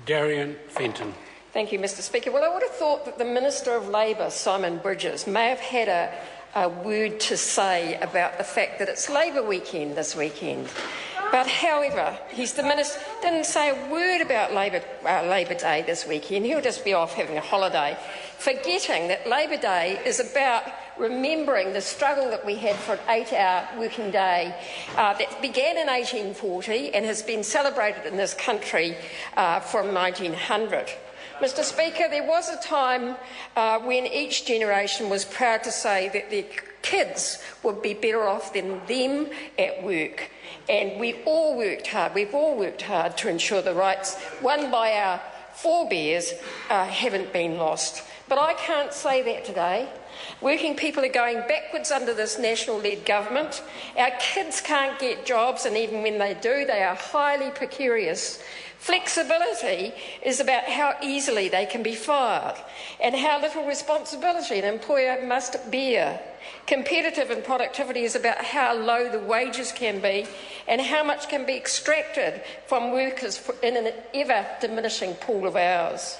Darian Fenton. Thank you, Mr Speaker. Well, I would have thought that the Minister of Labour, Simon Bridges, may have had a word to say about the fact that it's Labour weekend this weekend. But however, he's the Minister, didn't say a word about Labour Day this weekend. He'll just be off having a holiday, forgetting that Labour Day is about remembering the struggle that we had for an 8-hour working day that began in 1840 and has been celebrated in this country from 1900. Mr Speaker, there was a time when each generation was proud to say that their kids would be better off than them at work. And we all worked hard. We've all worked hard to ensure the rights won by our forebears haven't been lost. But I can't say that today. Working people are going backwards under this national-led government. Our kids can't get jobs, and even when they do, they are highly precarious. Flexibility is about how easily they can be fired and how little responsibility an employer must bear. Competitive and productivity is about how low the wages can be and how much can be extracted from workers in an ever-diminishing pool of hours.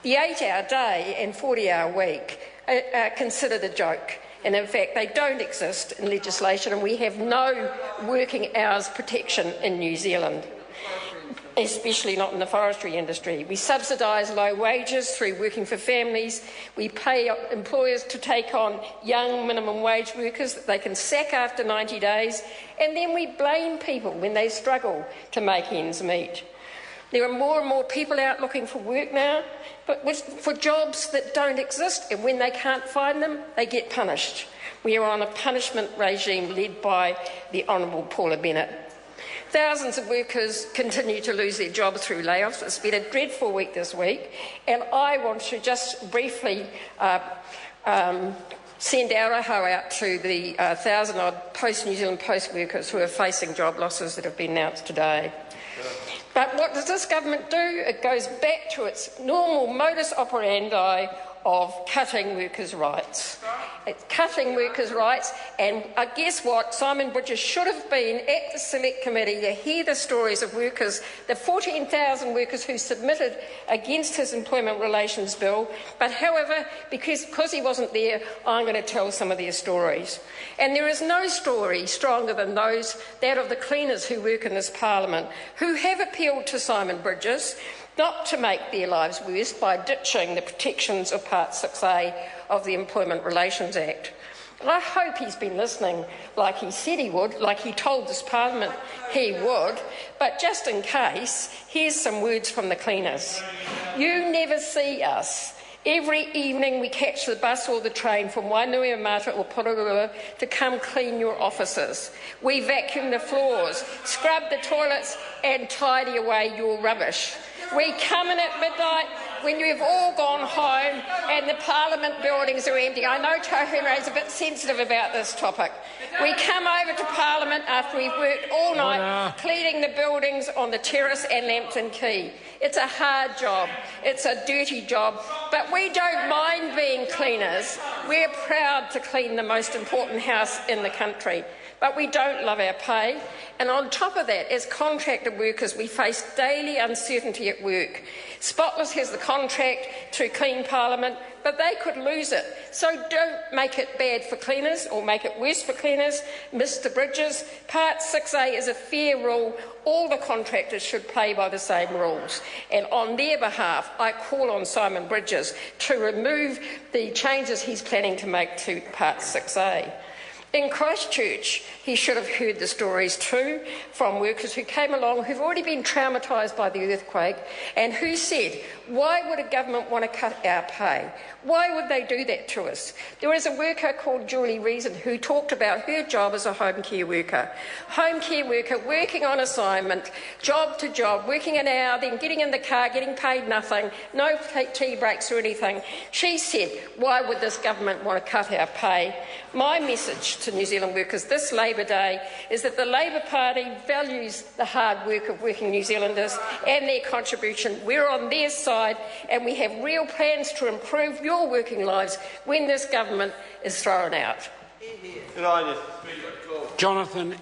The 8-hour day and 40-hour week are considered a joke, and in fact they don't exist in legislation, and we have no working hours protection in New Zealand, especially not in the forestry industry. We subsidise low wages through working for families. We pay employers to take on young minimum wage workers that they can sack after 90 days, and then we blame people when they struggle to make ends meet. There are more and more people out looking for work now, but for jobs that don't exist, and when they can't find them, they get punished. We are on a punishment regime led by the Honourable Paula Bennett. Thousands of workers continue to lose their jobs through layoffs. It's been a dreadful week this week, and I want to just briefly send our aho out to the 1,000-odd New Zealand Post workers who are facing job losses that have been announced today. But what does this government do? It goes back to its normal modus operandi of cutting workers' rights. It's cutting workers' rights, and guess what? Simon Bridges should have been at the Select Committee to hear the stories of workers, the 14,000 workers who submitted against his Employment Relations Bill. But however, because he wasn't there, I'm going to tell some of their stories. And there is no story stronger than that of the cleaners who work in this Parliament, who have appealed to Simon Bridges not to make their lives worse by ditching the protections of Part 6A of the Employment Relations Act. I hope he's been listening like he said he would, like he told this Parliament he would, but just in case, here's some words from the cleaners. You never see us. Every evening we catch the bus or the train from Wainuiomata or Porirua to come clean your offices. We vacuum the floors, scrub the toilets and tidy away your rubbish. We come in at midnight when you've all gone home and the Parliament buildings are empty. I know Tauhenra is a bit sensitive about this topic. We come over to Parliament after we've worked all night cleaning the buildings on the Terrace and Lambton Quay. It's a hard job, it's a dirty job, but we don't mind being cleaners. We're proud to clean the most important house in the country. But we don't love our pay. And on top of that, as contracted workers, we face daily uncertainty at work. Spotless has the contract to clean Parliament, but they could lose it. So don't make it bad for cleaners or make it worse for cleaners. Mr Bridges, Part 6A is a fair rule. All the contractors should play by the same rules. And on their behalf, I call on Simon Bridges to remove the changes he's planning to make to Part 6A. In Christchurch, he should have heard the stories too from workers who came along who've already been traumatised by the earthquake and who said, why would a government want to cut our pay? Why would they do that to us? There was a worker called Julie Reason who talked about her job as a home care worker. Home care worker working on assignment, job to job, working an hour, then getting in the car, getting paid nothing, no tea breaks or anything. She said, why would this government want to cut our pay? My message to New Zealand workers this Labour Day is that the Labour Party values the hard work of working New Zealanders and their contribution. We're on their side and we have real plans to improve your working lives when this government is thrown out. Jonathan